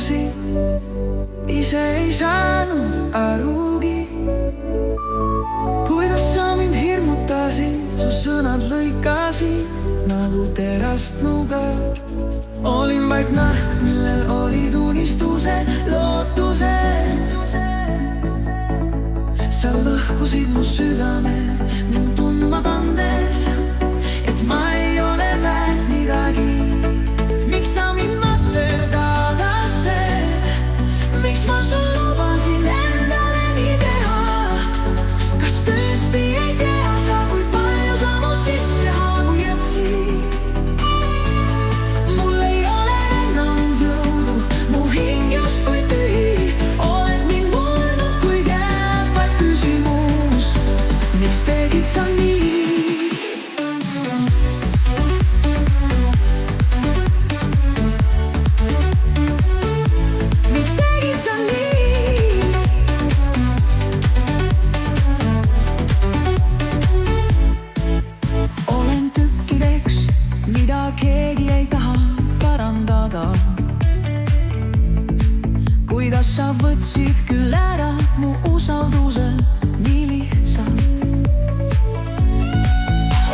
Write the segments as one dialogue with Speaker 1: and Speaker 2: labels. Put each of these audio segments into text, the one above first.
Speaker 1: lõhkusin, ise ei saanud arugi, kuidas sa mind hirmutasid, su sõnad lõikasid nagu terast nuga. Olin vaid nahk, millel olid unistused, lootused. Sa lõhkusid mu südame, mind tundma pandes, et ma ei ole väärt midagi. Miks sa mind materdad, miks ma sul lubasin endale nii teha? Kas tõesti ei tea sa, kui palju sa mu sisse haavu jätsid? Mul ei ole enam jõudu, mu hing justkui tühi. Oled mind murdnud, kuid jääb vaid küsimus, miks tegid sa nii? Keegi ei taha parandada, kuidas sa võtsid küll ära mu usalduse nii lihtsalt.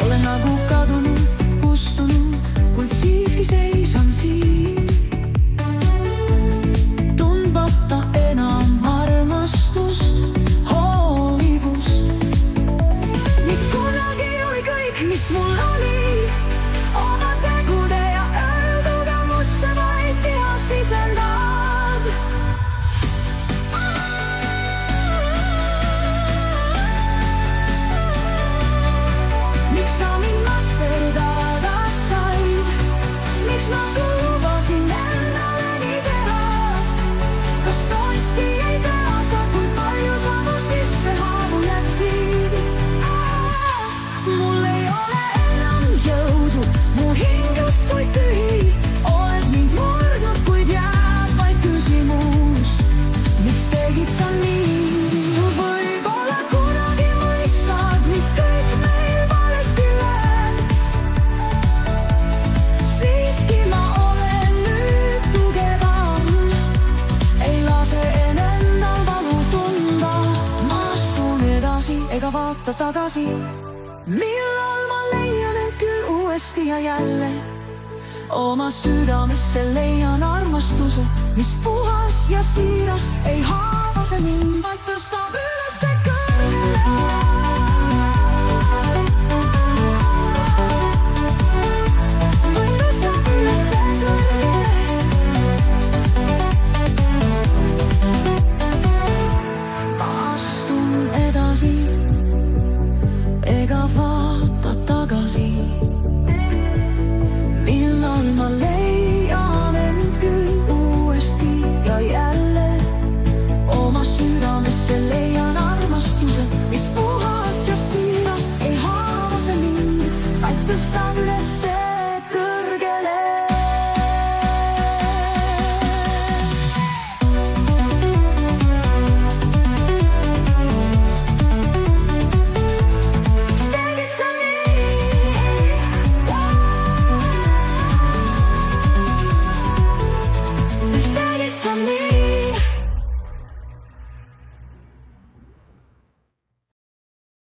Speaker 1: Olen nagu kadunud, kustunud, kuid siiski seisan siin, tundmata enam armastust, hoolivust, mis kunagi oli kõik, mis mul oli. Miks sa mind materdad said? Miks ma sul lubasin endale nii teha? Kas tõesti ei tea sa, kui palju sa mu sisse haavu jätsid? Mul ei ole enam jõudu, mu hing justkui tühi. Oled mind murdnud, kuid jääb vaid küsimus, miks tegid sa nii? Võib-olla kunagi mõistad, mis kõik meil valesti läks. Siiski ma olen nüüd tugevam, ei lase enam valu tunda. Ma astun edasi ega vaata tagasi, millal ma leian end küll uuesti ja jälle. Oma südamesse leian armastuse, mis puhas ja siiras, ei haava see mind, vaid tõstab ülesse kõrgele. Ma astun edasi ega vaata tagasi, millal ma leian end küll uuesti ja jälle. Oma südamesse leian armastuse, mis puhas ja siiras, ei haava see mind, vaid tõstab